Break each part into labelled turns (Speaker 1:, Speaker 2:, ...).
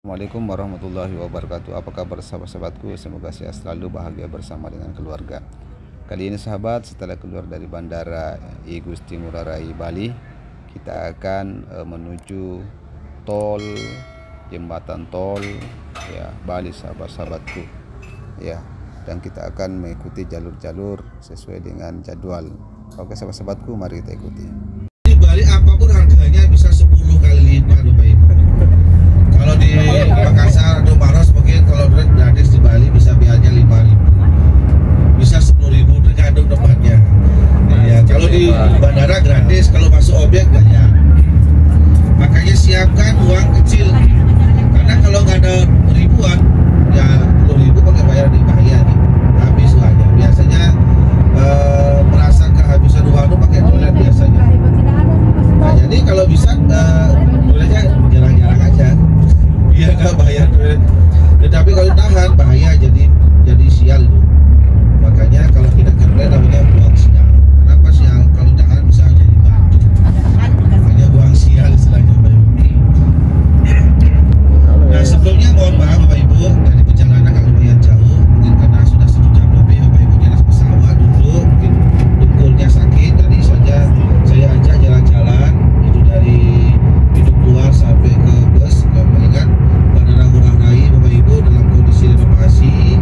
Speaker 1: Assalamualaikum warahmatullahi wabarakatuh. Apa kabar sahabat-sahabatku? Semoga sehat selalu, bahagia bersama dengan keluarga. Kali ini sahabat, setelah keluar dari bandara I Gusti Ngurah Rai Bali, kita akan menuju tol, jembatan tol ya Bali sahabat-sahabatku ya, dan kita akan mengikuti jalur-jalur sesuai dengan jadwal. Oke sahabat-sahabatku, mari kita ikuti.
Speaker 2: Di Bali apapun harganya bisa 10 kali lipat Bapak Ibu. Kalau di Makassar atau Maros mungkin kalau gratis, di Bali bisa biayanya 5.000, bisa 10.000 tergantung tempatnya. Ya, kalau di bandara gratis, kalau masuk objek banyak. Makanya siapkan uang kecil, karena kalau nggak ada ribuan, ya 10.000 pakai bayar di bahaya nih, habis uangnya. Biasanya merasa kehabisan uang itu pakai toilet biasanya. Nah, jadi kalau bisa toiletnya jarang-jarang aja, biar nggak bayar toilet. Tetapi kalau tahan bahaya, jadi sial itu. Makanya kalau tidak keren namanya buang sial. Kenapa sial? Kalau tahan bisa jadi batu. Makanya buang sial istilahnya Bapak Ibu. Nah sebelumnya mohon maaf Bapak Ibu, dari perjalanan agak lumayan jauh, mungkin karena sudah 1 jam lebih Bapak Ibu di atas pesawat duduk, mungkin dengkulnya sakit. Tadi saja saya ajak jalan-jalan itu dari pintu keluar sampai ke bus ke Melingan Bandara Ngurah Rai Bapak Ibu, dalam kondisi renovasi,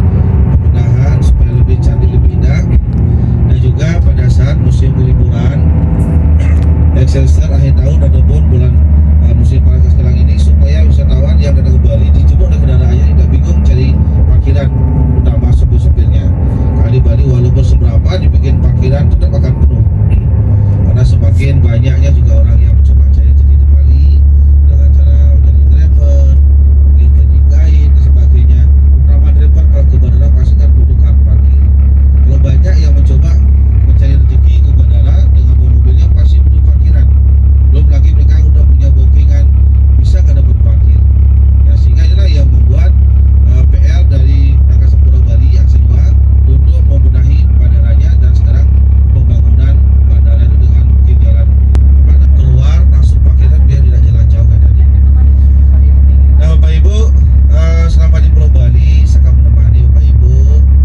Speaker 2: pembenahan supaya lebih cantik, lebih indah. Dan juga pada saat musim liburan Excelsior akhir tahun ataupun bulan musim panas sekarang ini, supaya wisatawan yang datang ke Bali dijemput oleh kendaraannya tidak bingung cari parkiran, utama sopir-sopirnya. Karena di Bali walaupun seberapa dibikin parkiran tetap akan penuh, karena semakin banyaknya juga orang yang mencoba cari rezeki di Bali dengan cara menjadi driver, mungkin jadi guide dan sebagainya. Utama driver kalau ke bandara pasti kan butuhkan parkir. Kalau banyak yang mencoba mencari rezeki ke bandara dengan bawa mobilnya pasti butuh parkiran. Belum lagi mereka udah punya bookingan, bisa nggak dapat parkir. Ya, sehingga inilah yang membuat PR dari Angkasa Pura Bali yang kedua untuk membenahi bandaranya, dan sekarang pembangunan bandara itu dengan mungkin jalan keluar langsung parkiran biar tidak jalan jauh kan tadi. Nah Bapak Ibu, selama di Pulau Bali saya akan menemani Bapak Ibu.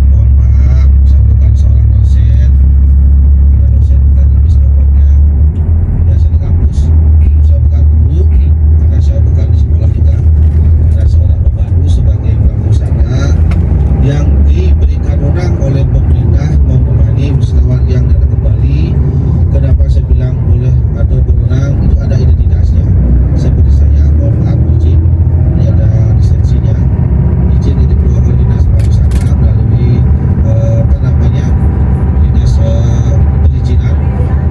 Speaker 2: Mohon maaf, saya bukan seorang dosen, karena dosen bukan di sebabnya biasa di kampus. Saya bukan guru, karena saya bukan di sekolah juga. Karena seorang pembantu sebagai pelaksana yang diberikan wewenang oleh pemerintah menemani wisatawan yang datang ke Bali. Kenapa saya bilang boleh atau berwenang, itu ada identitasnya. Seperti saya, mohon maaf izin, ini ada lisensinya, izin yang dikeluarkan oleh dinas pariwisata melalui dinas perizinan,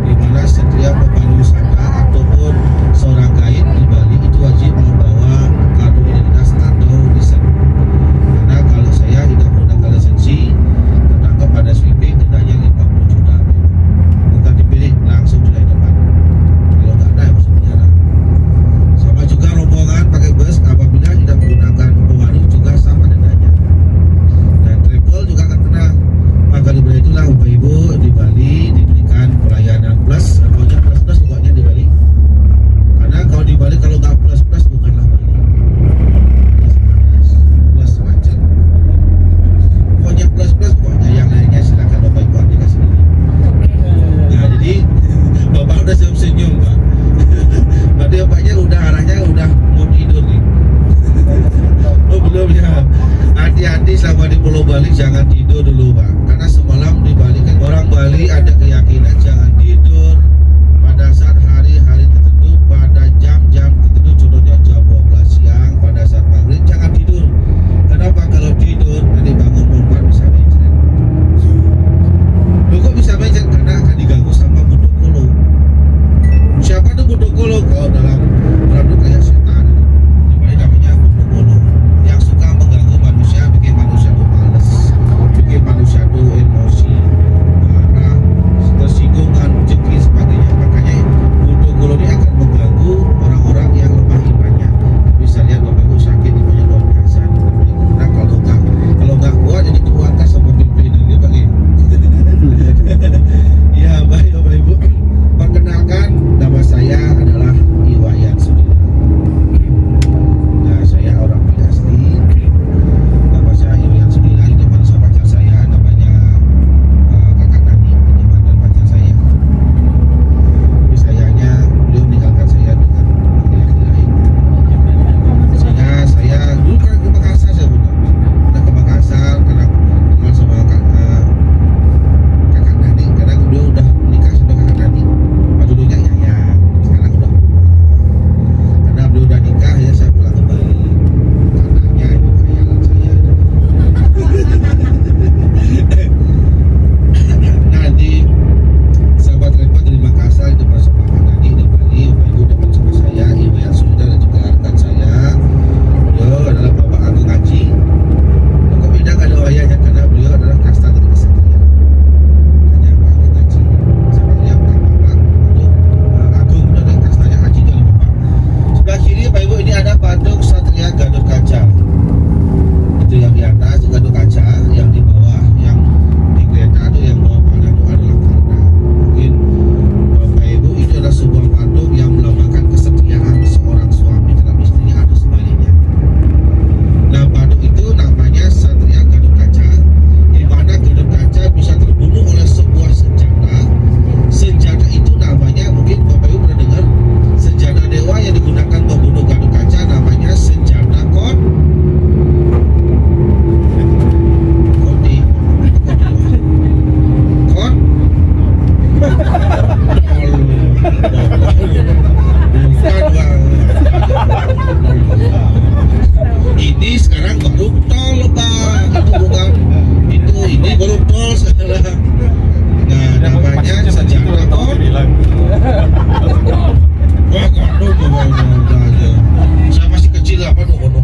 Speaker 2: di mana setiap pemandu wisata ataupun seorang guide di Bali itu wajib membawa kartu identitas atau lisen. Karena kalau saya tidak menggunakan lisensi, ketangkap pada sweeping dendanya 50 juta. Bukan dipilih langsung sudah di depan. Kalau nggak ada ya masuk penjara. Sama juga rombongan pakai bus apabila tidak menggunakan pemandu juga sama dendanya. Dan travel juga akan kena. Maka dari itulah Bapak Ibu di Bali diberikan pelayanan plus, pokoknya plus pokoknya di Bali. Karena kalau di Bali kalau nggak plus bukanlah Bali. Plus macet. Pokoknya plus pokoknya, yang lainnya silakan Bapak Ibu artikan sendiri. Nah jadi Bapak udah senyum Pak. Berarti Bapaknya udah arahnya udah mau tidur nih. Oh belum ya. Hati-hati selama di Pulau Bali, jangan tidur dulu Pak. Karena semalam di Bali kan orang Bali ada keyakinan jangan tidur pada saat hari-hari tertentu, pada jam-jam tertentu, contohnya jam 12 siang, pada saat maghrib jangan tidur. Kenapa? Kalau tidur nanti bangun bisa mencret. Loh kok bisa mencret? Karena akan diganggu sama Budokolo. Siapa tuh Budokolo? Kalau dalam Arab itu kayak setan. Di Bali namanya Budokolo, yang suka mengganggu manusia, bikin manusia itu males, bikin manusia itu emosi, marah, tersinggung,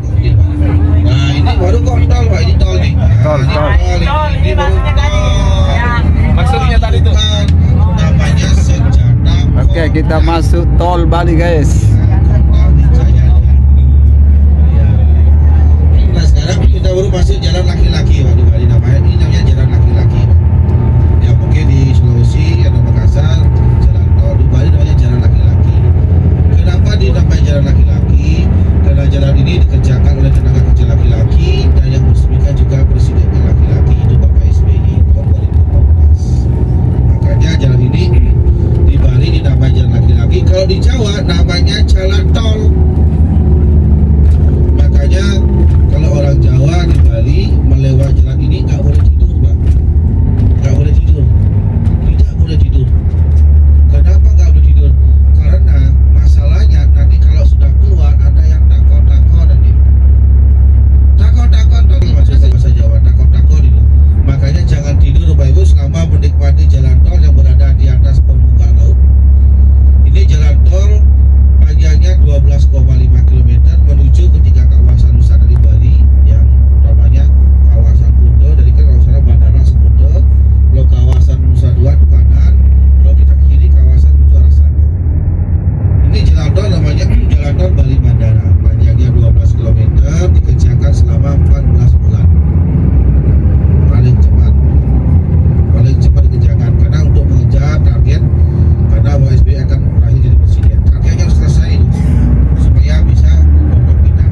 Speaker 2: mungkin Pak. Nah ini baru kok tol Pak, ini tol nih.
Speaker 1: Tol.
Speaker 2: Ini baru tol.
Speaker 3: Maksudnya tadi tuh
Speaker 2: Namanya Senjata.
Speaker 1: Oke, kita masuk tol Bali guys.
Speaker 2: Nah sekarang kita baru masuk jalan laki-laki Pak di Bali, namanya ini namanya jalan laki-laki Pak. Ya mungkin di Sulawesi atau Makassar jalan tol, di Bali namanya jalan laki-laki. Kenapa dinamai jalan laki-laki? Karena jalan ini dikerjakan oleh tenaga kerja laki-laki dan yang meresmikan juga presidennya laki-laki, itu Bapak SBY tahun 2014. Makanya jalan ini di Bali dinamai jalan laki-laki. Kalau di Jawa namanya jalan tol. Makanya kalau orang Jawa di Bali melewati jalan ini nggak boleh tidur Pak, nggak boleh tidur, tidak boleh tidur. Kenapa nggak boleh tidur? Karena masalahnya nanti kalau sudah keluar ada yang takut-takut nanti. Takut-takut maksudnya bahasa Jawa, takut-takut itu. Makanya jangan tidur Bapak Ibu selama menikmati jalan tol yang berada di atas permukaan laut. Ini jalan tol panjangnya 12,5 km menuju ke 3 kawasan wisata di Bali yang namanya kawasan Kuta, dari kan kawasan Bandara Kuta, kalau kawasan Nusa Dua di kanan, kalau kita ke kiri kawasan menuju arah sana. Ini jalan tol namanya jalan tol Bali Bandara, panjangnya 12 km, dikerjakan selama 14 bulan. Paling cepat dikerjakan karena untuk mengejar target, karena Bapak SBY akan berakhir jadi presiden. Targetnya harus selesai supaya bisa untuk kita.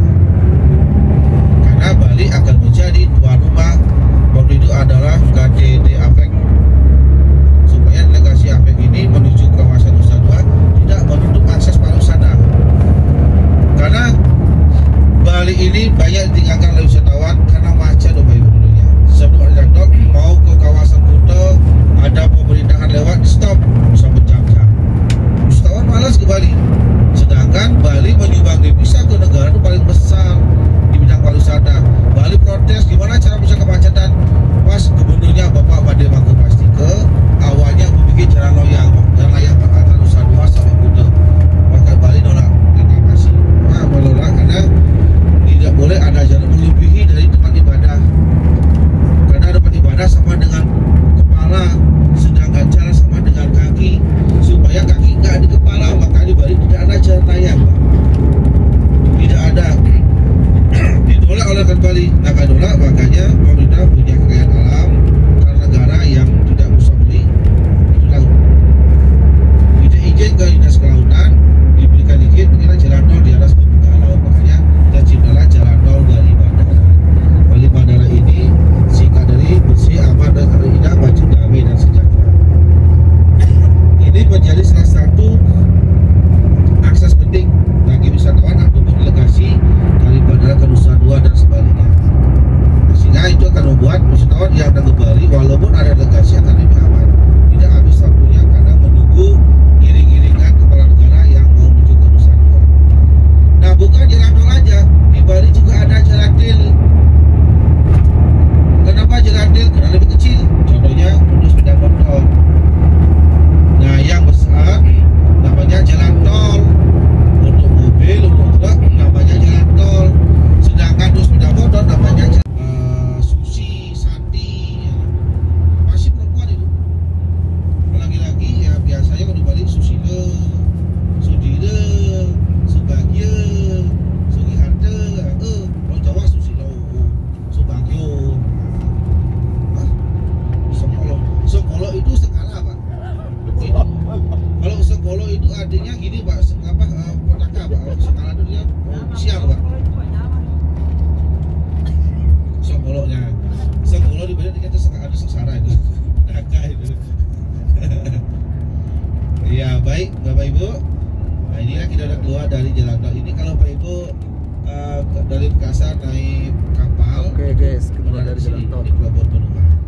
Speaker 2: Karena Bali akan menjadi tuan rumah, waktu itu adalah KTT APEC. Supaya delegasi APEC ini menuju kawasan Nusa Dua tidak menutup akses pariwisata. Karena Bali ini banyak ditinggalkan oleh wisatawan karena macet Bapak Ibu dulunya. Sebelum ada tol mau ke kawasan Kuta, ada pemerintahan lewat stop bisa berjam-jam. Wisatawan malas ke Bali. Sedangkan Bali menyumbang devisa ke negara itu paling besar di bidang pariwisata. Bali protes gimana cara bisa kemacetan. Pas gubernurnya Bapak Made Mangku Pastike awalnya membuat jalan layang antara Nusa Dua sampai Kuta. Maka Bali nolak reklamasi. Menolak karena tidak boleh ada jalan melebihi dari tempat ibadah. Karena tempat ibadah sama dengan kepala, sedangkan jalan sama dengan kaki. Supaya kaki nggak di kepala, maka di Bali tidak ada jalan layang Pak. Tidak ada. Ditolak oleh Bali. Nah ditolak, makanya pemerintah punya kekayaan alam karena negara yang tidak bisa beli itu laut. Tidak izin ke dinas kelautan, diberikan izin kita jalan tol di atas permukaan laut. Makanya terciptalah jalan tol Bali Bandara. Bali Bandara ini singkat dari bersih, aman, dan indah, maju, damai, dan sejahtera. Ini menjadi salah satu akses penting bagi wisatawan ataupun delegasi dari bandara ke Nusa Dua dan sebaliknya. Sehingga itu akan membuat wisatawan yang datang ke Bali walaupun ada delegasi akan lebih aman. Tidak habis waktunya karena menunggu iring-iringan kepala negara yang mau menuju ke Nusa Dua. Nah bukan jalan tol aja, di Bali juga ada jalan til. Kenapa jalan til? Karena lebih kecil. Contohnya untuk sepeda motor. Nah yang besar namanya jalan tol. Untuk mobil, untuk truk namanya jalan tol. Sedangkan untuk sepeda motor namanya Susi, Santi ya. Masih perempuan itu. Lagi-lagi ya biasanya kalau di Bali Susile, Sudire, Subagio, Sugiharte, kalau Jawa Susilo, Subagio. Sokolo itu skala Pak. Itu. Kalau Sokolo itu artinya gini Pak, petaka Pak. Skala itu dia sial Pak. Sokolonya. Sokolo di Bali kita ada seksara itu. Petaka itu. Iya baik Bapak Ibu. Nah inilah kita udah keluar dari jalan tol ini. Kalau Bapak Ibu dari Makassar naik kapal.
Speaker 1: Oke guys, keluar dari jalan tol.
Speaker 2: Di Pelabuhan Benoa.